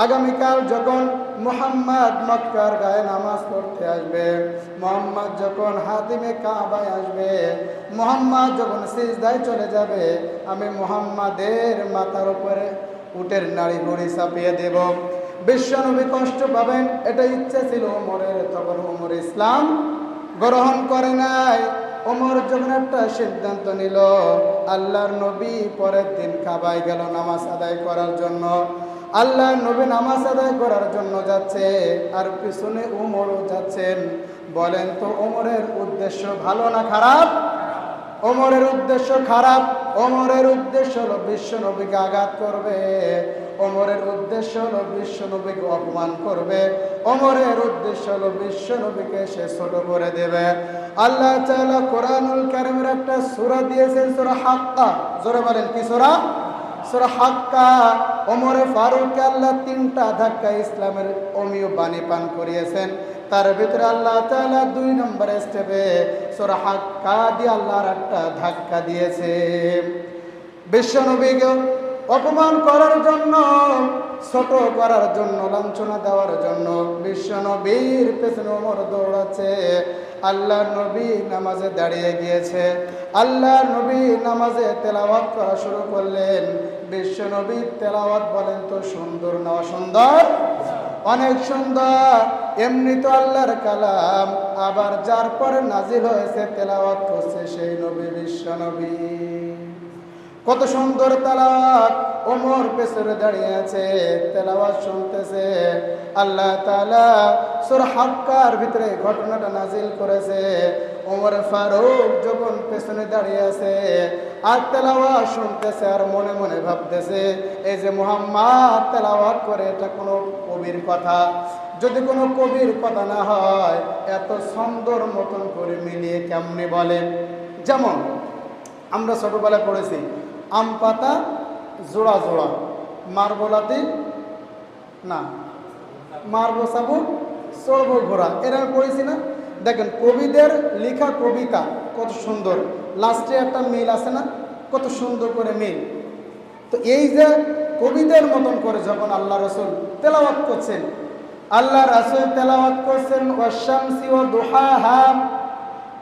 আগামীকাল যখন মুহাম্মদ মক্কার গায়ে নামাজ পড়তে আসবে, মুহাম্মদ যখন হাতিমে কাবায় আসবে, মুহাম্মদ যখন সিজদায় চলে যাবে, আমি মুহাম্মাদের মাথার উপরে উটের নাড়ি ভুঁড়ি চাপিয়ে দেব। বিশ্বনবী কষ্ট পাবেন, এটা ইচ্ছা ছিল ওমরের, তখন ওমর ইসলাম গ্রহণ করে নাই। ওমর যখন একটা সিদ্ধান্ত নিল, আল্লাহর নবী পরের দিন কাবায় গেল নামাজ আদায় করার জন্য। আল্লাহর নবী নামাজ আদায় করার জন্য যাচ্ছে, আর পিছনে ওমরও যাচ্ছেন। বলেন তো ওমরের উদ্দেশ্য ভালো না খারাপ? ওমরের উদ্দেশ্য খারাপ। ওমরের উদ্দেশ্য হলো বিশ্ব নবীকে আঘাত করবে, ওমরের উদ্দেশ্য হলো বিশ্ব নবীকে অপমান করবে, ওমরের উদ্দেশ্য হলো বিশ্ব নবীকে সে ছোট করে দেবে। আল্লাহ তাআলা কোরআনুল কারীমের একটা সূরা দিয়েছেন, সূরা হাক্কা। জোরে বলেন কি সূরা? সূরা হাক্কা। ওমরে ফারুককে আল্লাহ 3টা ধাক্কা ইসলামের অমীয় বাণী পান করিয়েছেন। তার ভিতরে আল্লাহ তাআলা 2 নম্বর স্টেপে সূরা হাক্কা দিয়ে আল্লাহর একটা ধাক্কা দিয়েছে। বিশ্বনবীকে অপমান করার জন্য, ছোট করার জন্য, লাঞ্ছনা দেওয়ার জন্য বিশ্বনবীর পেছনে ওমর দৌড়াচ্ছে। আল্লাহর নবী নামাজে দাঁড়িয়ে গিয়েছে, আল্লাহর নবী নামাজে তেলাওয়াত করা শুরু করলেন। বিশ্বনবীর তেলাওয়াত বলেন তো সুন্দর না অসুন্দর? অনেক সুন্দর। এমনি তো আল্লাহর কালাম, আবার যার পরে নাজিল হয়েছে তেলাওয়াত করছে সেই নবী বিশ্বনবী। কত সুন্দর তেলাওয়াত। ওমর পেছনে দাঁড়িয়ে আছে, তেলাওয়াত শুনতেছে। আল্লাহ তাআলা সূরা হাক্কার ভিতরে ঘটনাটা নাজিল করেছে। ওমর ফারুক যখন পেছনে দাঁড়িয়ে আছে আর তেলাওয়াত শুনতেছে, আর মনে মনে ভাবতেছে, এই যে মুহাম্মদ তেলাওয়াত করে, এটা কোনো কবির কথা। যদি কোনো কবির কথা না হয়, এত সুন্দর মতন করে মিলিয়ে কেমনে বলেন? যেমন আমরা ছোটবেলায় পড়েছি, আম পাতা জোড়া জোড়া, মারবলাতি না, মারবো চাবুক চড়বো ঘোড়া, এরা পড়েছি না? দেখেন কবিদের লেখা কবিতা কত সুন্দর, লাস্টে একটা মিল আছে না, কত সুন্দর করে মিল। তো এই যে কবিদের মতন করে যখন আল্লাহ রাসূল তেলাওয়াত করছেন, আল্লাহ রাসূল তেলাওয়াত করছেন, ওয়াশ-শামসি ওয়া দুহাহা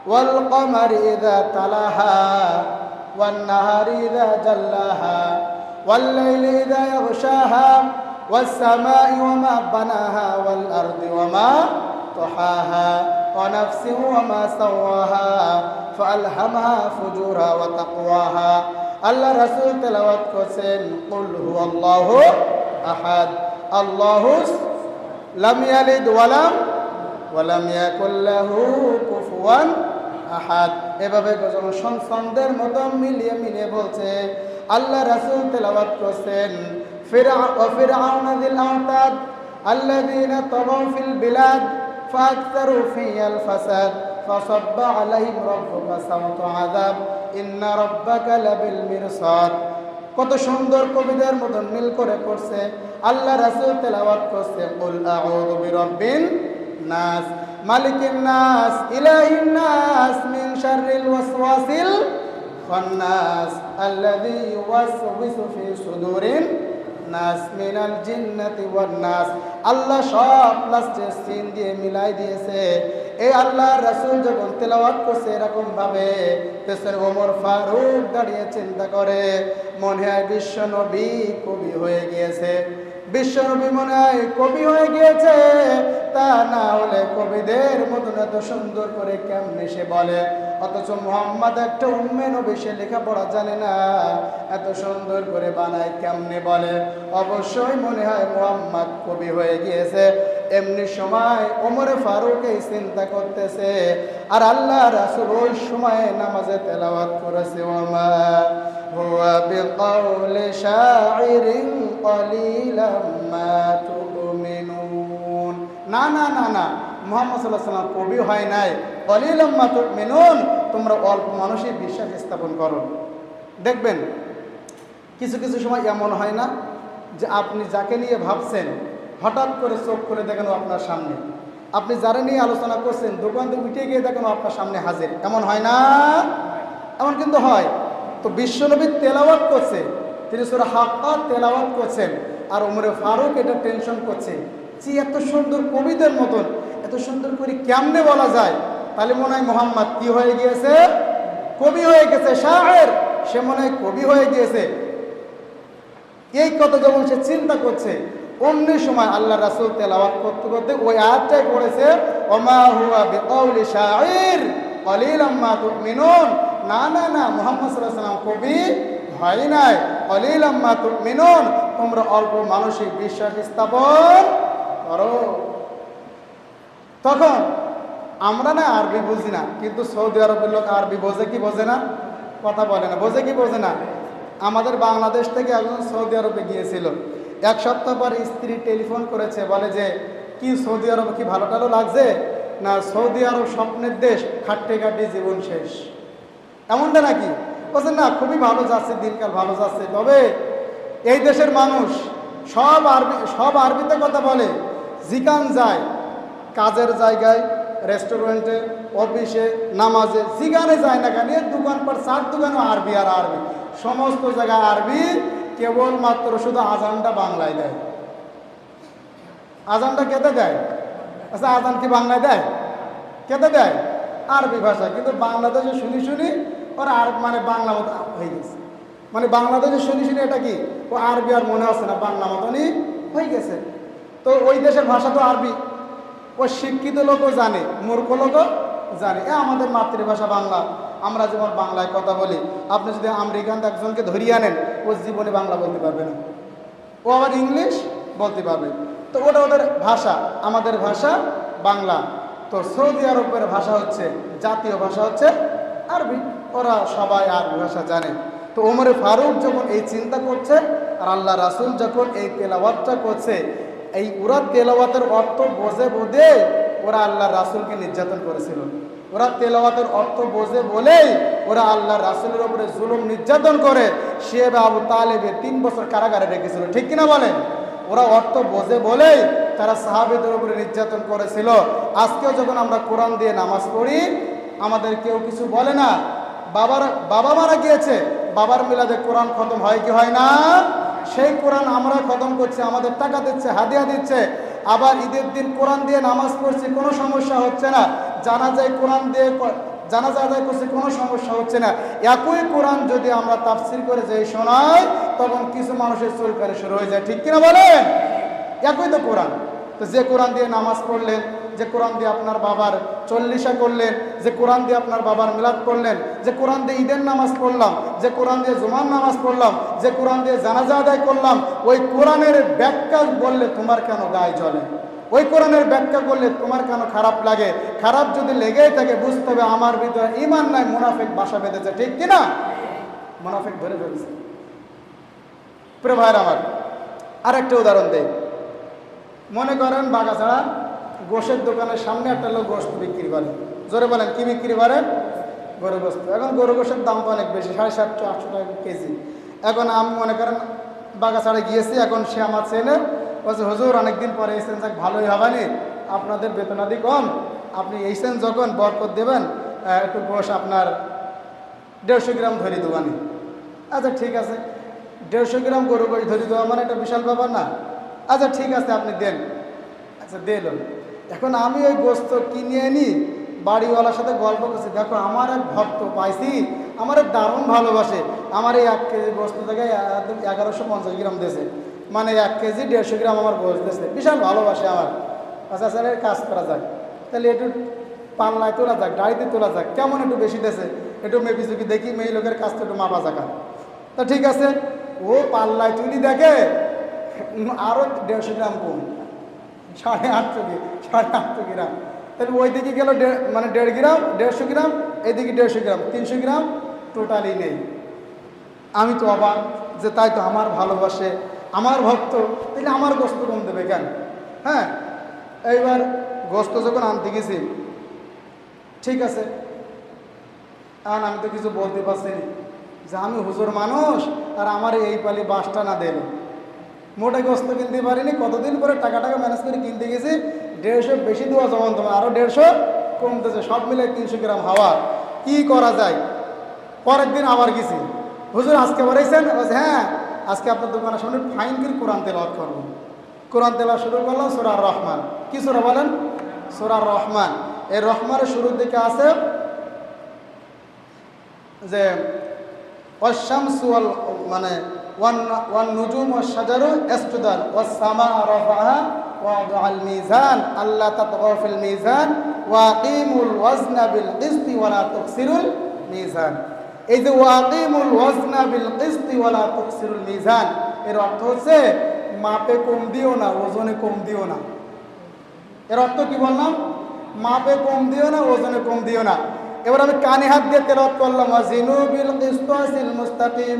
ওয়াল কমারি ইযা তালাহা ওয়ান নাহারি ইযা জাল্লাহা ওয়াল লাইলি ইযা ইয়াগশাহা ওয়াস সামাই ওয়া মা বানাহা ওয়াল আরদি ওয়া মা তাহাহা ওয়া নাফসি ওয়া মা সাওয়াহা ফাআলহামাহা ফুজুরাহা ওয়া তাকওয়াহা। আল্লাহ রাসূল তেলাওয়াত করছেন, কুল হুয়াল্লাহু আহাদ আল্লাহু লাম ইয়ালিদ ওয়া লাম ইয়াকুল লাহু কুফুয়ান আহাদ। এভাবে ছন্দের মতো মিলিয়ে মিলিয়ে বলছে। আল্লাহ রাসূল তেলাওয়াত করছেন, ফিরআউনা যিল আওতাদ আল্লাযীনা তাগাউ ফিল বিলাদ ফাআকতারু ফিহাল ফাসাদ ফাসাব্বা আলাইহিম রাব্বুকা সাওতা আযাব ইন্না রাব্বাকা লাবিল মিরসাদ। কত সুন্দর কবিদের মতন মিল করে পড়ছে। আল্লাহ রাসূল তেলাওয়াত করছে, কুল আউযু বিরাব্বিন নাস মালিকিন নাস ইলাহিন নাস মিন শাররিল ওয়াসওয়াসিল খান্নাস আল্লাযী ইউওয়াসওয়িসু ফি সুদুরিন নাস মিনাল জিন্নাতি ওয়ান নাস। আল্লাহ সব লাস্টে সিন দিয়ে মিলাই দিয়েছে। এই আল্লাহ রাসূল যখন তেলাওয়াত করছে এরকম ভাবে, পেছনে ওমর ফারুক দাঁড়িয়ে চিন্তা করে, মনে হয় বিশ্ব নবী কবি হয়ে গিয়েছে, বিশ্ব নবী মনে হয় কবি হয়ে গিয়েছে। তা না হলে কবিদের মতন এত সুন্দর করে কেমনে সে বলে? অথচ মুহাম্মদ একটা উম্মে নবী, সে লেখাপড়া জানে না, এত সুন্দর করে বানায় কেমনে বলে? অবশ্যই মনে হয় মুহাম্মদ কবি হয়ে গিয়েছে। এমনি সময় ওমর ফারুক এই চিন্তা করতেছে, আর আল্লাহ রাসূল ওই সময় নামাজে তেলাওয়াত করেছে, ওমা হুয়া বিকাউলি শাইরিন কলিলাম মা তুমিনুন। না না না না, মুহাম্মদ সাল্লাল্লাহু আলাইহি ওয়াসাল্লাম কবি হয় নাই। কলিলাম মা তুমিনুন, তোমরা অল্প মানুষই বিশ্বাস স্থাপন করো। দেখবেন কিছু কিছু সময় এমন হয় না যে আপনি যাকে নিয়ে ভাবছেন হঠাৎ করে চোখ করে দেখেন আপনার সামনে, আপনি যারা নিয়ে আলোচনা করছেন দোকান থেকে উঠে গিয়ে দেখেন আপনার সামনে হাজির, এমন হয় না? এমন কিন্তু হয়। তো বিশ্বনবী তেলাওয়াত করছে, তিনি সূরা হাক্কা তেলাওয়াত করছেন, আর ওমরে ফারুক এটা টেনশন করছে যে এত সুন্দর কবিদের মতন এত সুন্দর করে কেমনে বলা যায়, তাহলে মনে হয় মোহাম্মদ কি হয়ে গিয়েছে, কবি হয়ে গেছে, শায়ের, সে মনে হয় কবি হয়ে গিয়েছে। এই কথা যখন সে চিন্তা করছে, অন্য সময় আল্লাহ রাসূল তেলাওয়াত করতে করতে ওই আয়াতটাই পড়েছে, ওমা হুয়া বিকাউলি শাইর কলিলাম মা তুমিনুন। না না না, মুহাম্মদ সাল্লাল্লাহু আলাইহি ওয়াসাল্লাম কবি হয় নাই, কলিলাম মা তুমিনুন, তোমরা অল্প মানসিক বিশ্বাস স্থাপন করো। তখন আমরা না আরবি বুঝি না, কিন্তু সৌদি আরবের লোক আরবি বোঝে কি বোঝে না, কথা বলে না, বোঝে কি বোঝে না। আমাদের বাংলাদেশ থেকে একজন সৌদি আরবে গিয়েছিল, এক সপ্তাহ পর স্ত্রী টেলিফোন করেছে, বলে যে কি সৌদি আরবে কি ভালো টালো লাগছে না, সৌদি আরব স্বপ্নের দেশ, খাট্টে খাট্টে জীবন শেষ, এমনটা নাকি? বলছেন না, খুবই ভালো যাচ্ছে, দিনকাল ভালো যাচ্ছে, তবে এই দেশের মানুষ সব আরবিতে কথা বলে, জিকান যায়, কাজের জায়গায়, রেস্টুরেন্টে, অফিসে, নামাজে, জিগানে যায় না কেন, দোকান পর চার দোকানও আরবি আর আরবি, সমস্ত জায়গায় আরবি, কেবলমাত্র শুধু আজানটা বাংলায় দেয়। আজানটা কেটে দেয়, আচ্ছা আজান কি বাংলায় দেয়, কেটে দেয় আরবি ভাষা, কিন্তু বাংলাদেশে শুনি শুনি ওরা আর মানে বাংলা মতো হয়ে গেছে, মানে বাংলাদেশে শুনি শুনি এটা কি ও আরবি আর মনে হচ্ছে না, বাংলা মতনই হয়ে গেছে। তো ওই দেশের ভাষা তো আরবি, ও শিক্ষিত লোকও জানে, মূর্খ লোকও জানে। আমাদের মাতৃভাষা বাংলা, আমরা যেমন বাংলায় কথা বলি, আপনি যদি আমেরিকান একজনকে ধরিয়ে আনেন, ও জীবনে বাংলা বলতে পারবে না, ও আবার ইংলিশ বলতে পারবে। তো ওটা ওদের ভাষা, আমাদের ভাষা বাংলা। তো সৌদি আরবের ভাষা হচ্ছে, জাতীয় ভাষা হচ্ছে আরবি, ওরা সবাই আরবি ভাষা জানে। তো ওমরে ফারুক যখন এই চিন্তা করছে, আর আল্লাহ রাসূল যখন এই তেলাওয়াতটা করছে, এই ওরা তেলাওয়াতের অর্থ বোঝে বোঝে ওরা আল্লাহ রাসূলকে নির্যাতন করেছিল। ওরা তেলাওয়াতের অর্থ বোঝে বলেই ওরা আল্লাহ রাসূলের উপরে জুলুম নির্যাতন করে শিয়েব আবু তালেবের 3 বছর কারাগারে রেখেছিল, ঠিক কিনা বলেন? ওরা অর্থ বোঝে বলেই তারা সাহাবীদের উপরে নির্যাতন করেছিল। আজকেও যখন আমরা কোরআন দিয়ে নামাজ পড়ি, আমাদের কেউ কিছু বলে না। বাবা মারা গিয়েছে, বাবার মিলাদে কোরআন খতম হয় কি হয় না? সেই কোরআন আমরা খতম করছি, আমাদের টাকা দিচ্ছে, হাদিয়া দিচ্ছে। আবার ঈদের দিন কোরআন দিয়ে নামাজ পড়ছি, কোনো সমস্যা হচ্ছে না। জানাজায় কোরআন দিয়ে জানাজা আদায় করছি, কোনো সমস্যা হচ্ছে না। একই কোরআন যদি আমরা তাফসির করে যে শোনাই, তখন কিছু মানুষের চুলকানি শুরু হয়ে যায়, ঠিক কিনা বলেন? একই তো কোরআন। তো যে কোরআন দিয়ে নামাজ পড়লেন, যে কোরআন দিয়ে আপনার বাবার চল্লিশা করলেন, যে কোরআন দিয়ে আপনার বাবার মিলাদ করলেন, যে কোরআন দিয়ে ঈদের নামাজ পড়লাম, যে কোরআন দিয়ে জুমার নামাজ পড়লাম, যে কোরআন দিয়ে জানাজা আদায় করলাম, ওই কোরআনের ব্যাখ্যা বললে তোমার কেন গায়ে জ্বলে? ওই কোরআনের ব্যাখ্যা করলে তোমার কেন খারাপ লাগে? খারাপ যদি লেগেই থাকে, বুঝতে হবে আমার ভিতরে ঈমান নাই, মুনাফিক বাসা বেঁধেছে, ঠিক কিনা? মুনাফিক ধরে ফেলছে। প্রিয় ভাইরা আমার, আরেকটা উদাহরণ দেই। মনে করেন বাগাছাড়া গোশের দোকানের সামনে একটা লোক গোশত বিক্রি করে, জোরে বলেন কি বিক্রি করে? গরু গোশত। এখন গরু গোশের দাম তো অনেক বেশি, 750-800 টাকা কেজি। এখন আমি মনে করেন বাগাছাড়া গিয়েছি, এখন সে আমার চেনে, বলছে হুজুর অনেকদিন পরে এসেছেন, যাক ভালোই হবানি, আপনাদের বেতনাদি কম, আপনি এসেছেন যখন বরকত দেবেন, একটু গোশ আপনার 150 গ্রাম ধরি দেবানি। আচ্ছা ঠিক আছে, 150 গ্রাম গরু গোশ ধরি দেওয়া মানে একটা বিশাল ব্যাপার না? আচ্ছা ঠিক আছে আপনি দেন। আচ্ছা দিল। এখন আমি ওই গোস্ত কিনে আনি, বাড়িওয়ালার সাথে গল্প করছি, দেখো আমার এক ভক্ত পাইছি, আমার দারুণ ভালোবাসে, আমার এই 1 কেজি গোস্ত থেকে 1150 গ্রাম দিয়েছে, মানে 1 কেজি 150 গ্রাম আমার গোস্ত দিয়েছে, বিশাল ভালোবাসে আমার। আচ্ছা স্যার কাজ করা যাক, তাহলে একটু পাল্লায় তোলা যাক, গাড়িতে তোলা যাক, কেমন একটু বেশি দিয়েছে, একটু মেপি চুপি দেখি, মেয়ে লোকের কাজ তো একটু মাপা যাকা। তা ঠিক আছে, ও পাল্লায় তুলি দেখে আরও 150 গ্রাম কম, 850 গ্রাম। তাহলে ওই দিকে গেল মানে 1.5 গ্রাম, 150 গ্রাম, এদিকে 150 গ্রাম, 300 গ্রাম টোটালি নেই। আমি তো অবাক যে তাই তো, আমার ভালোবাসে, আমার ভক্ত, তাহলে আমার গোস্ত কম দেবে কেন? হ্যাঁ, এইবার গোস্ত যখন আনতে গেছি, ঠিক আছে, এখন আমি তো কিছু বলতে পারছি না যে আমি হুজুর মানুষ, আর আমার এই পালি 5টা না দেন, মোটে গোস্ত কিনতে পারিনি। কতদিন পরে টাকা ম্যানেজ করে কিনতে গেছি, 150 বেশি দেওয়া যেমন তোমার, আরও 150 কমতেছে, সব মিলে 300 গ্রাম হাওয়া। কি করা যায়? পরের দিন আবার গেছি, হুজুর আজকে বাড়াইছেন? বলছে হ্যাঁ, আজকে আপনার দোকানের সামনে ফাইন করে কোরআন তেলাওয়াত করবো। কোরআন তেলাওয়াত শুরু করলাম সূরা আর রহমান। কি সূরা বলেন? সূরা আর রহমান। এই রহমানের শুরুর দিকে আছে যে ওয়াশ-শামসু মানে ওয়ান নুজুম ওয়াশ-শাজারু ইয়াসজুদান ওয়াস-সামাআ রাফা'াহা ওয়া ওয়াদা'আল মিজান আল্লা তাতগাউ ফিল মিজান ওয়া আকিমুল ওয়াজনা বিল কিসতি ওয়া লা তুকসিরুল মিজান। এই যে ওয়া আকিমুল ওয়াজনা বিল কিসতি ওয়া লা তুকসিরুল মিজান, এর অর্থ হচ্ছে মাপে কম দিও না, ওজনে কম দিও না। এর অর্থ কি বললাম? মাপে কম দিও না, ওজনে কম দিও না। এবার আমি কানে হাত দিয়ে তেলাওয়াত করলাম ওয়াজিনু বিল কিসতাসিল মুস্তাকিম।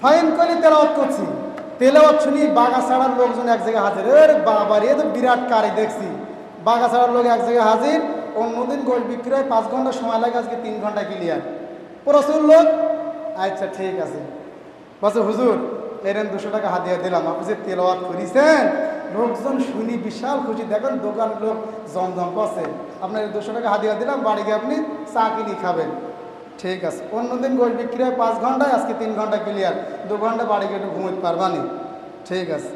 ফাইন করে তেলাওয়াত করছি, তেলাওয়াত শুনি বাগাছাড়ার লোকজন এক জায়গায় হাজির। এর বাবারে, এ তো বিরাট কারি দেখছি। বাগাছাড়ার লোক এক জায়গায় হাজির, অন্যদিন গোল বিক্রি হয় 5 ঘন্টা সময় লাগে, আজকে 3 ঘন্টা ক্লিয়ার। প্রচুর লোক। আচ্ছা ঠিক আছে, বলছে হুজুর এরেন 200 টাকা হাদিয়া দিলাম, আপনি যে তেলাওয়াত করেছেন লোকজন শুনি বিশাল খুশি, দেখেন দোকান লোক জমজম করছে, আপনার 200 টাকা হাদিয়া দিলাম, বাড়ি গিয়ে আপনি চা কিনে খাবেন। ঠিক আছে। অন্যদিন গোল বিক্রি হয় 5 ঘন্টায়, আজকে 3 ঘন্টা ক্লিয়ার, 2 ঘন্টা বাড়ি গিয়ে একটু ঘুমোতে পারবানি। ঠিক আছে।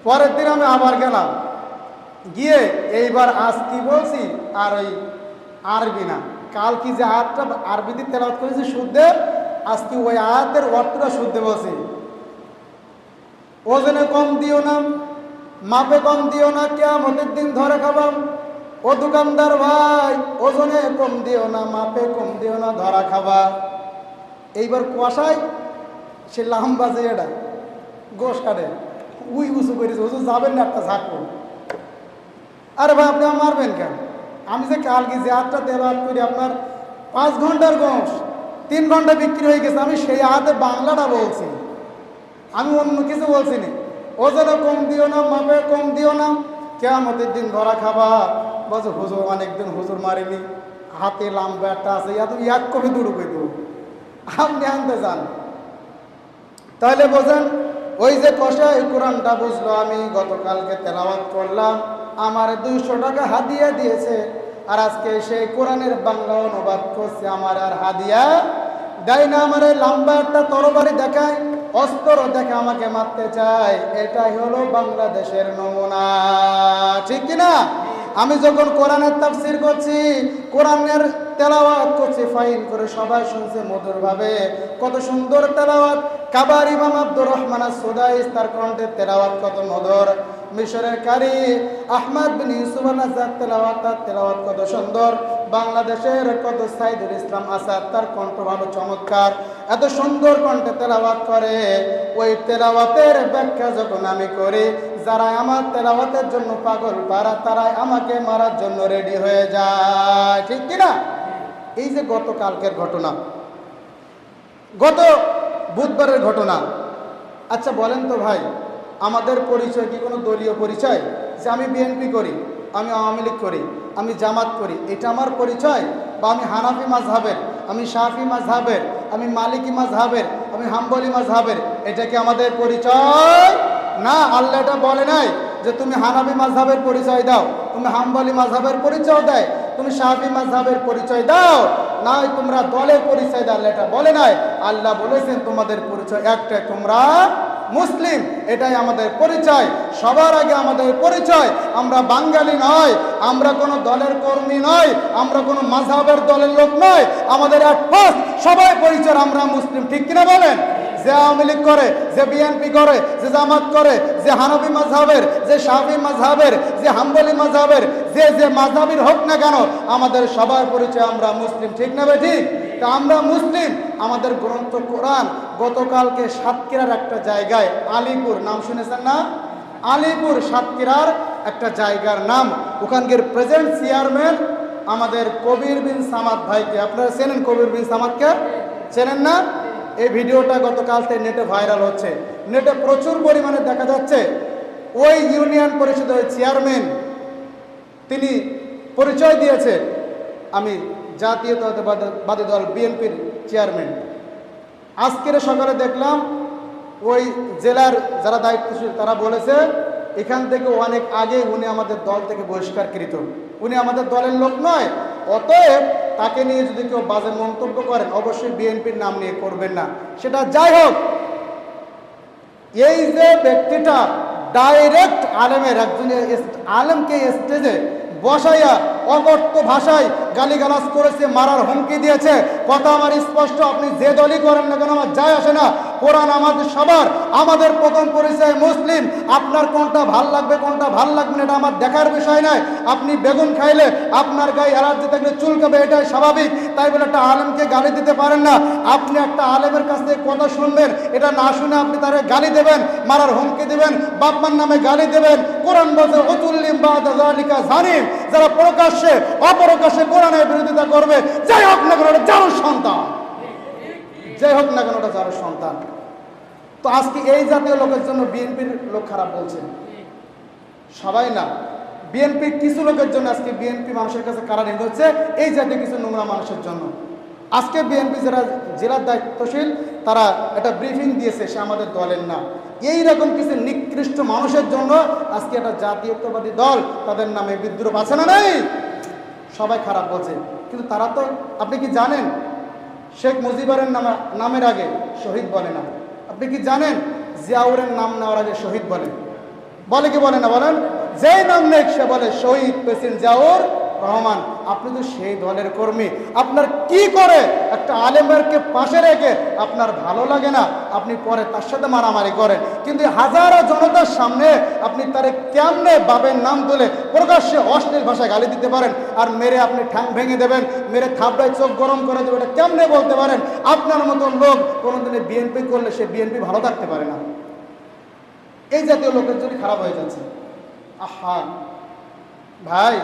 পরের দিন আমি আবার গেলাম, গিয়ে এইবার আজ কি বলছি আর ওই আরবি না, কাল কি যে আয়াতটা আরবিতে তেলাওয়াত করেছি শুদ্ধে, আজকে ওই আয়াতের অর্থটা শুদ্ধে বলছি। ওজনে কম দিও না, মাপে কম দিও না, কিয়ামতের দিন ধরে খাবাম। ও দোকানদার ভাই, ওজনে কম দিও না, মাপে কম দিও না, ধরা খাবা। এইবার কুয়াশায় সে লাম্বা যে এটা গোশ কাটে উই উঁচু করেছে, হুজুর যাবেন না একটা ঝাঁকবো। আরে ভাই আপনি আমার মারবেন কেন? আমি যে কালকে যে আটটা তেলাওয়াত করি আপনার 5 ঘন্টার গোশ 3 ঘন্টা বিক্রি হয়ে গেছে, আমি সেই হাতে বাংলাটা বলছি, আমি অন্য কিছু বলছি না। ওজনে কম দিও না, মাপে কম দিও না, কিয়ামতের দিন ধরা খাবা। বলছে হুজুর অনেকদিন হুজুর মারিনি, হাতে লাম্বা একটা আছে, তুমি 1 কপি দূর করে দেবো, আপনি আনতে চান। তাহলে বোঝেন ওই যে কষাই কোরআনটা বুঝলো, আমি গতকালকে তেলাওয়াত করলাম, আমার 200 টাকা হাদিয়া দিয়েছে, আর আজকে সেই কোরআনের বাংলা অনুবাদ করছে, আমার আর হাদিয়া দেয় না। আমার লম্বা একটা তরবারি দেখায়, অস্ত্র দেখে আমাকে মারতে চায়। এটাই হলো বাংলাদেশের নমুনা, ঠিক কিনা? আমি যখন কোরআনের তাফসীর করছি, কোরআনের তেলাওয়াত করছি ফাইন করে, সবাই শুনছে মধুরভাবে, কত সুন্দর তেলাওয়াত। কাবার ইমাম আব্দুর রহমান আস-সুদাইস, তার কণ্ঠের তেলাওয়াত কত মধুর। মিশরের কারি আহমদ বিন ইউসুফ আল-আজাদ তেলাওয়াত কত সুন্দর। বাংলাদেশের কত সাইদুল ইসলাম আসাদ, তার কণ্ঠ ভালো চমৎকার, এত সুন্দর কণ্ঠে তেলাওয়াত করে। ওই তেলাওয়াতের ব্যাখ্যা যখন আমি করি, যারা আমার তেলাওয়াতের জন্য পাগল পারা, তারাই আমাকে মারার জন্য রেডি হয়ে যায়, ঠিক কিনা? এই যে গতকালকের ঘটনা, গত বুধবারের ঘটনা। আচ্ছা বলেন তো ভাই, আমাদের পরিচয় কি কোনো দলীয় পরিচয়? যে আমি বিএনপি করি, আমি আওয়ামী লীগ করি, আমি জামাত করি, এটা আমার পরিচয়? বা আমি হানাফি মাযহাবের, আমি শাফি মাযহাবের, আমি মালিকি মাযহাবের, আমি হাম্বলি মাযহাবের, এটা কি আমাদের পরিচয়? না, আল্লাহ এটা বলে নাই যে তুমি হানাফি মাযহাবের পরিচয় দাও, তুমি হাম্বলি মাযহাবের পরিচয় দেয়, তুমি শাফি মাযহাবের পরিচয় দাও, না তোমরা দলের পরিচয় দাও, আল্লাহ এটা বলে নাই। আল্লাহ বলেছেন তোমাদের পরিচয় একটাই, তোমরা মুসলিম, এটাই আমাদের পরিচয়। সবার আগে আমাদের পরিচয়, আমরা বাঙালি নয়, আমরা কোনো দলের কর্মী নয়, আমরা কোনো মাযহাবের দলের লোক নয়, আমাদের এক ফার্স্ট সবাই পরিচয় আমরা মুসলিম, ঠিক কিনা বলেন? যে আওয়ামী লীগ করে, যে বিএনপি করে, যে জামাত করে, যে হানাফি মাযহাবের, যে শাফি মাযহাবের, যে হাম্বলি মাযহাবের, যে মাযহাবের হোক না কেন, আমাদের সবার পরিচয় আমরা মুসলিম, ঠিক না ভাই? ঠিক। তা আমরা মুসলিম, আমাদের গ্রন্থ কোরআন। গতকালকে সাতক্ষীরার একটা জায়গায়, আলীপুর, নাম শুনেছেন না? আলীপুর সাতক্ষীরার একটা জায়গার নাম, ওখানকার প্রেজেন্ট চেয়ারম্যান আমাদের কবির বিন সামাদ ভাইকে, আপনারা চেনেন কবির বিন সামাদকে? চেনেন না? এই ভিডিওটা গতকাল থেকে নেটে ভাইরাল হচ্ছে, নেটে প্রচুর পরিমাণে দেখা যাচ্ছে। ওই ইউনিয়ন পরিষদের তিনি পরিচয় দিয়েছে আমি জাতীয়তাবাদী দল বিএনপির চেয়ারম্যান। আজকের সকালে দেখলাম ওই জেলার যারা দায়িত্বশীল তারা বলেছে এখান থেকে অনেক আগে উনি আমাদের দল থেকে বহিষ্কারকৃত, উনি আমাদের দলের লোক নয়, অতএব তাকে নিয়ে যদি কেউ বাজে মন্তব্য করেন অবশ্যই বিএনপির নাম নিয়ে করবেন না। সেটা যাই হোক, এই যে ব্যক্তিটা ডাইরেক্ট আলেমের একজন আলেমকে স্টেজে বসাইয়া অকথ্য ভাষায় গালিগালাজ করেছে, মারার হুমকি দিয়েছে। কথা আমার স্পষ্ট, আপনি যে দলই করেন না কেন আমার যায় আসে না। কোরআন আমাদের সবার, আমাদের প্রথম পরিচয় মুসলিম। আপনার কোনটা ভাল লাগবে কোনটা ভাল লাগবে না এটা আমার দেখার বিষয় নয়। আপনি বেগুন খাইলে আপনার গায়ে অ্যালার্জি থাকলে চুলকাবে, এটাই স্বাভাবিক। তাই বলে একটা আলেমকে গালি দিতে পারেন না। আপনি একটা আলেমের কাছ থেকে কথা শুনবেন, এটা না শুনে আপনি তারে গালি দেবেন, মারার হুমকি দেবেন, বাপমার নামে গালি দেবেন। কোরআন বলছে উতুল্লিম বাদা যালিকা জানিম, যারা প্রকাশ্যে অপরকাশ্যে কোরআনের বিরোধিতা করবে, যাই হোক না কেন ওটা জারুর সন্তান, যাই হোক না কেন ওটা জারুর সন্তান। তো আজকে এই জাতীয় লোকের জন্য বিএনপির লোক খারাপ বলছে, সবাই না, বিএনপির কিছু লোকের জন্য আজকে বিএনপি মানুষের কাছে কারানি হচ্ছে, এই জাতীয় কিছু নোংরা মানুষের জন্য। আজকে বিএনপি যারা জেলার দায়িত্বশীল তারা একটা ব্রিফিং দিয়েছে, সে আমাদের দলের না। এইরকম কিছু নিকৃষ্ট মানুষের জন্য আজকে একটা জাতীয়তাবাদী দল তাদের নামে বিদ্রোহ আছে না নেই, সবাই খারাপ বলছে। কিন্তু তারা তো, আপনি কি জানেন শেখ মুজিবুরের নামের আগে শহীদ বলে না? আপনি কি জানেন জিয়াউরের নাম নেওয়ার আগে শহীদ বলে? বলে কি বলে না বলেন? যেই নাম নেই সে বলে শহীদ প্রেসিডেন্ট জিয়াউর রহমান। আপনি তো সেই দলের কর্মী, আপনার কি করে একটা আলেমকে পাশে রেখে আপনার ভালো লাগে না, আপনি পরে তার সাথে মারামারি করেন। কিন্তু হাজারো জনতার সামনে আপনি তারে কেমনে বাবের নাম তুলে প্রকাশ্যে অশ্লীল ভাষায় গালি দিতে পারেন, আর মেরে আপনি ঠ্যাং ভেঙে দেবেন, মেরে থাবড়ায় চোখ গরম করে দেবেন, এটা কেমনে বলতে পারেন? আপনার মতন লোক কোনোদিনে বিএনপি করলে সে বিএনপি ভালো থাকতে পারে না। এই জাতীয় লোকের জন্য খারাপ হয়ে যাচ্ছে। আহা ভাই,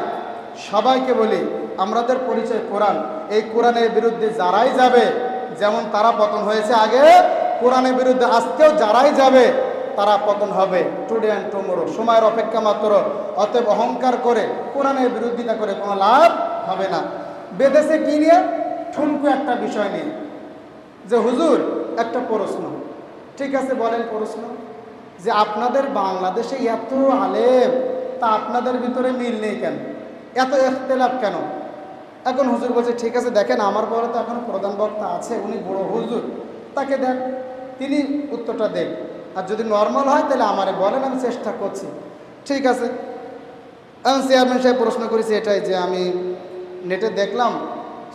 সবাইকে বলি আমাদের পরিচয় কোরআন। এই কোরআনের বিরুদ্ধে যারাই যাবে, যেমন তারা পতন হয়েছে আগে, কোরআনের বিরুদ্ধে আজকেও যারাই যাবে তারা পতন হবে। টুডে অ্যান্ড টুমোরো, সময়ের অপেক্ষা মাত্র। অতএব অহংকার করে কোরআনের বিরোধিতা করে কোনো লাভ হবে না। বেদেশে কি নিয়ে? ঠুনকু একটা বিষয় নিয়ে, যে হুজুর একটা প্রশ্ন। ঠিক আছে বলেন প্রশ্ন, যে আপনাদের বাংলাদেশে এত আলেম, তা আপনাদের ভিতরে মিল নেই কেন, এত ইখতিলাফ কেন? এখন হুজুর বলছে ঠিক আছে দেখেন আমার পরে তো এখন প্রধান বক্তা আছে, উনি বড় হুজুর, তাকে দেন, তিনি উত্তরটা দেন। আর যদি নর্মাল হয় তাহলে আমারে বলেন, আমি চেষ্টা করছি। ঠিক আছে, আমি চেয়ারম্যান সাহেব প্রশ্ন করেছি এটাই, যে আমি নেটে দেখলাম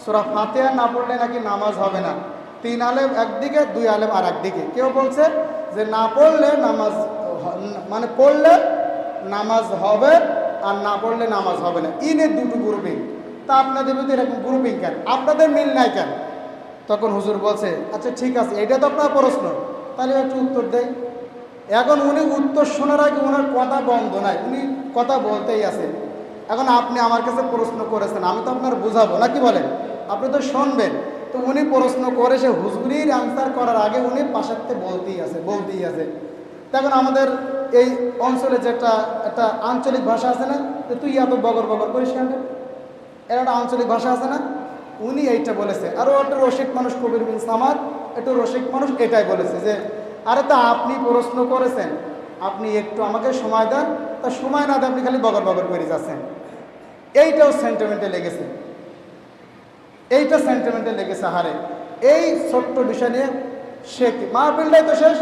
সূরা ফাতিহা না পড়লে নাকি নামাজ হবে না। 3 আলেম একদিকে, 2 আলেম আর একদিকে। কেউ বলছে যে না পড়লে নামাজ, মানে পড়লে নামাজ হবে আর না পড়লে নামাজ হবে না। ইনের দুটো গ্রুপিং। তা আপনাদের ভিতরে এরকম গ্রুপিং কেন, আপনাদের মিল নাই কেন? তখন হুজুর বলছে আচ্ছা ঠিক আছে, এটা তো আপনার প্রশ্ন, তাহলে একটু উত্তর দেয়। এখন উনি উত্তর শোনার আগে ওনার কথা বন্ধ নাই, উনি কথা বলতেই আছেন। এখন আপনি আমার কাছে প্রশ্ন করেছেন, আমি তো আপনার বুঝাবো নাকি বলেন, আপনি তো শুনবেন। তো উনি প্রশ্ন করে সে হুজুরির আনসার করার আগে উনি পাশাতে বলতেই আছে। তখন আমাদের এই অঞ্চলে যেটা একটা আঞ্চলিক ভাষা আছে না, যে তুই এত বগর বগর করিস কেন, এর একটা আঞ্চলিক ভাষা আছে না, উনি এইটা বলেছে। আরও একটা রসিক মানুষ কবির বিন সামাদ, একটু রসিক মানুষ, এটাই বলেছে যে আরে তা আপনি প্রশ্ন করেছেন, আপনি একটু আমাকে সময় দেন। তা সময় না দেন, আপনি খালি বগর বগর করে যাচ্ছেন। এইটাও সেন্টিমেন্টে লেগেছে, এইটা সেন্টিমেন্টে লেগেছে। হারে এই ছোট্ট বিষয় নিয়ে সে মাহফিলটাই তো শেষ,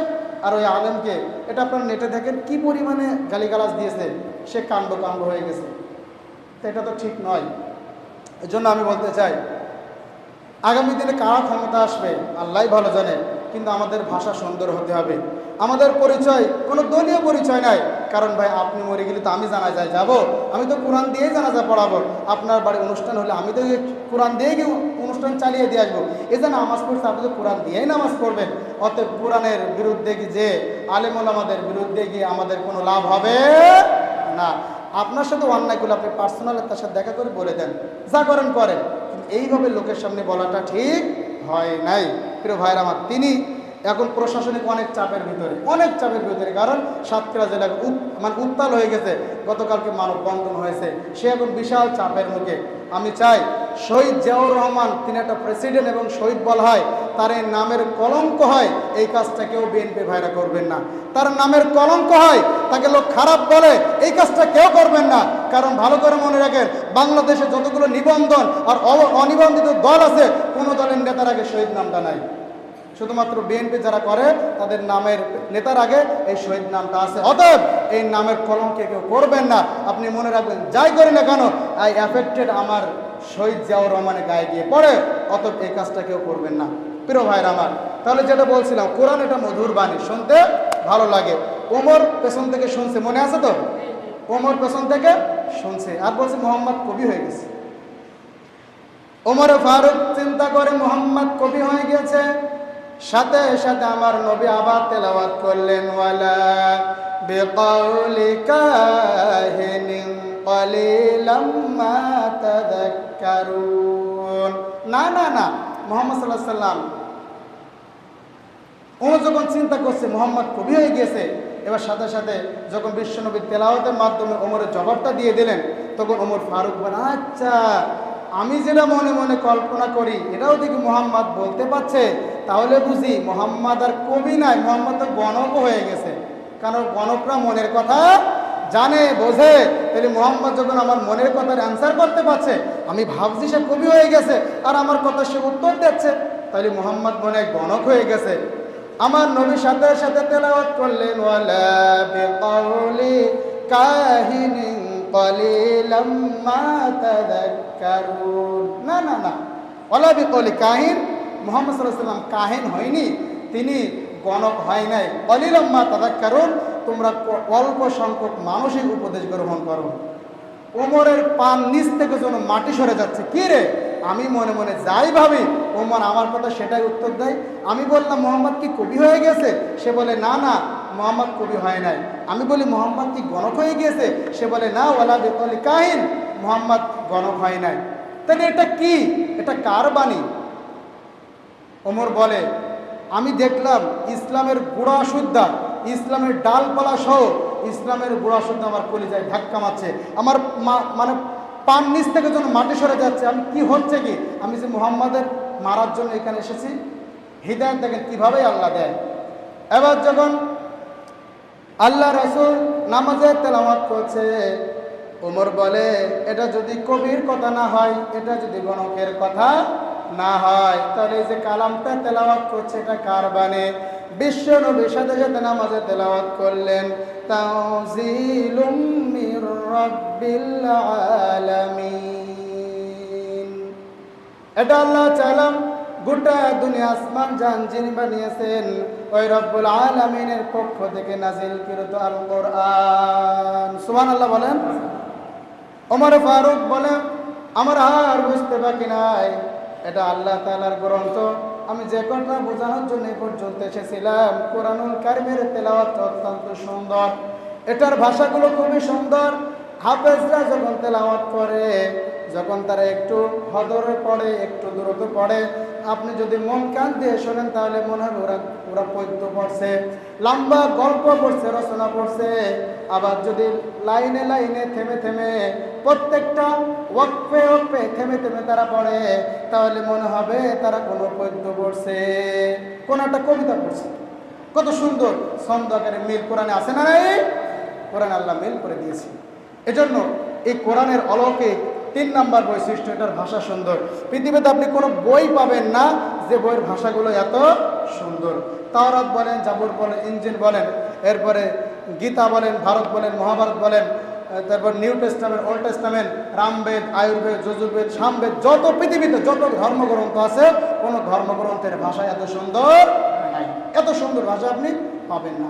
আর ওই আলেমকে এটা আপনার নেটে দেখেন কি পরিমাণে গালিগালাজ দিয়েছে, সে কাণ্ড হয়ে গেছে। তো এটা তো ঠিক নয়। এই জন্য আমি বলতে চাই, আগামী দিনে কারা ক্ষমতা আসবে আল্লাহই ভালো জানে, কিন্তু আমাদের ভাষা সুন্দর হতে হবে। আমাদের পরিচয় কোনো দলীয় পরিচয় নাই। কারণ ভাই আপনি মরে গেলে তো আমি জানাজায় যাব, আমি তো কোরআন দিয়েই জানাজা পড়াবো। আপনার বাড়ি অনুষ্ঠান হলে আমি তো কোরআন দিয়ে গিয়ে অনুষ্ঠান চালিয়ে দিয়ে আসবো। এই যে নামাজ পড়ছে, আপনি তো কোরআন দিয়েই নামাজ পড়বেন। অতএব কোরআনের বিরুদ্ধে যে আলেম ওলামাদের বিরুদ্ধে গিয়ে আমাদের কোনো লাভ হবে না। আপনার সাথে অন্যায় করলে আপনি পার্সোনালি তার সাথে দেখা করে বলে দেন, যা করেন। এইভাবে লোকের সামনে বলাটা ঠিক হয় নাই। প্রিয় ভাইরা আমার, তিনি এখন প্রশাসনিক অনেক চাপের ভিতরে, কারণ সাতক্ষীরা জেলা মানে উত্তাল হয়ে গেছে। গতকালকে মানববন্ধন হয়েছে, সে এখন বিশাল চাপের মুখে। আমি চাই শহীদ জিয়াউর রহমান, তিনি একটা প্রেসিডেন্ট এবং শহীদ বলা হয়, তার এই নামের কলঙ্ক হয়, এই কাজটা কেউ বিএনপি ভাইরা করবেন না। তার নামের কলঙ্ক হয়, তাকে লোক খারাপ বলে, এই কাজটা কেউ করবেন না। কারণ ভালো করে মনে রাখেন, বাংলাদেশে যতগুলো নিবন্ধন আর অনিবন্ধিত দল আছে, কোনো দলের নেতার আগে শহীদ নামটা নাই। শুধুমাত্র বিএনপি যারা করে তাদের নামের নেতার আগে এই শহীদ নামটা আছে। অতএব এই নামের কলঙ্কে কেউ করবেন না। আপনি মনে রাখবেন, যাই করি না কেন আই অ্যাফেক্টেড আমার শহীদ জিয়াউর রহমানের গায়ে গিয়ে পড়ে। অতএব এই কাজটা কেউ করবেন না প্রিয় ভাইরা আমার। তাহলে যেটা বলছিলাম, কোরআন এটা মধুর বাণী, শুনতে ভালো লাগে। ওমর পেছন থেকে শুনছে, মনে আছে তো? ওমর পেছন থেকে শুনছে আর বলছে মোহাম্মদ কবি হয়ে গেছে। ওমর ফারুক চিন্তা করে মুহাম্মদ কবি হয়ে গেছে, সাথে সাথে আমার নবী আবার তেলাওয়াত করলেন, ওয়ালা বিকাউলি কাহিনিন কালিলাম মা তাযাক্কারুন। না না না, মুহাম্মদ সাল্লাল্লাহু আলাইহি সাল্লাম ওমর যখন চিন্তা করছে মুহাম্মদ কবি হয়ে গেছে, এবার সাথে সাথে যখন বিশ্বনবী তেলাওয়াতের মাধ্যমে ওমরের জবাবটা দিয়ে দিলেন, তখন ওমর ফারুক বলেন, আচ্ছা আমি যেটা মনে মনে কল্পনা করি এটাও দেখি মুহাম্মদ বলতে পারছে, তাহলে বুঝি মুহাম্মদ আর কবি নাই, মুহাম্মদ তো গণক হয়ে গেছে। কারণ গণকরা মনের কথা জানে, বোঝে। তাহলে মুহাম্মদ যখন আমার মনের কথার অ্যান্সার করতে পারছে, আমি ভাবছি সে কবি হয়ে গেছে আর আমার কথা সে উত্তর দিচ্ছে, তাহলে মুহাম্মদ মনে গণক হয়ে গেছে। আমার নবী সাথে সাথে তেলাওয়াত করলেন, ওয়ালা বিকাউলি কাহিনিন কালিলাম মা তাযাক্কারুন। না না না, ওয়ালা বিকাউলি কাহিন, মুহাম্মদ সাল্লাল্লাহু আলাইহি ওয়াসাল্লাম কাহিন হয়নি, তিনি গণক হয় নাই। কালিলাম মা তাযাক্কারুন, তোমরা অল্প সংখ্যক মানসিক উপদেশ গ্রহণ করো। ওমরের পান নিচ থেকে যেন মাটি সরে যাচ্ছে। কি রে, আমি মনে মনে যাই ভাবি, ওমর আমার কথা সেটাই উত্তর দেয়। আমি বললাম মোহাম্মদ কি কবি হয়ে গেছে? সে বলে না না, মোহাম্মদ কবি হয় নাই। আমি বলি মোহাম্মদ কি গণক হয়ে গিয়েছে? সে বলে না, ওয়ালা বিকাউলি কাহিন, মোহাম্মদ গণক হয় নাই। তাহলে এটা কি, এটা কার বাণী? ওমর বলে, আমি দেখলাম ইসলামের গোড়া সুদ্ধা, ইসলামের ডালপালা সহ ইসলামের গোড়া সুদ্ধা আমার কলিজায় ধাক্কা মারছে। আমার মানে পান নিচ থেকে যেন মাটি সরে যাচ্ছে। আমি কি হচ্ছে কি, আমি যে মুহাম্মাদের মারার জন্য এখানে এসেছি। হিদায়াত দেখেন কিভাবে আল্লাহ দেয়। এবার যখন আল্লাহ রাসূল নামাজে তেলাওয়াত করছে, ওমর বলে, এটা যদি কবির কথা না হয়, এটা যদি গণকের কথা না হয়, তাহলে এই যে কালামটা তেলাওয়াত করছে এটা কার বাণী? বিশ্ব নবীর সাথে সাথে নামাজে তেলাওয়াত করলেন, তানজিলুম মির রাব্বিল আলামিন। এটা আল্লাহ চাইলাম গোটা দুনিয়া আসমান জান যিনি বানিয়েছেন ওই রব্বুল আলামিনের পক্ষ থেকে নাজিলকৃত আল কোরআন। সুবহানাল্লাহ বলেন। ওমর ফারুক বলেন, আমার আর বুঝতে বাকি নাই, এটা আল্লাহ তাআলার গ্রন্থ। আমি যে কথা বোঝানোর জন্য এ পর্যন্ত এসেছিলাম, কোরআনুল কারীমের তেলাওয়াত অত্যন্ত সুন্দর, এটার ভাষাগুলো খুবই সুন্দর। হাফেজরা যখন তেলাওয়াত করে, যখন তারা একটু হদরে পড়ে, একটু দূরত্ব পড়ে, আপনি যদি মন কান দিয়ে শোনেন তাহলে মনে হবে ওরা পদ্য পড়ছে, লম্বা গল্প পড়ছে, রচনা পড়ছে। আবার যদি লাইনে লাইনে থেমে থেমে প্রত্যেকটা ওয়াকফে ওয়াকফে থেমে থেমে তারা পড়ে, তাহলে মনে হবে তারা কোনো পদ্য পড়ছে, কোন একটা কবিতা পড়ছে। কত সুন্দর ছন্দ আকারে মিল কোরআনে আছে না নাই? কোরআন আল্লাহ মিল করে দিয়েছে। এজন্য এই কোরআনের অলৌকিক 3 নাম্বার বৈশিষ্ট্য, এটার ভাষা সুন্দর। পৃথিবীতে আপনি কোনো বই পাবেন না যে বইয়ের ভাষাগুলো এত সুন্দর। তাওরাত বলেন, জাবুর বলেন, ইনজিল বলেন, এরপরে গীতা বলেন, ভারত বলেন, মহাভারত বলেন, তারপর নিউ টেস্টামেন্ট, ওল্ড টেস্টামেন্ট, রামবেদ, আয়ুর্বেদ, যজুর্বেদ, সামবেদ, যত পৃথিবীতে যত ধর্মগ্রন্থ আছে, কোনো ধর্মগ্রন্থের ভাষা এত সুন্দর নাই, এত সুন্দর ভাষা আপনি পাবেন না।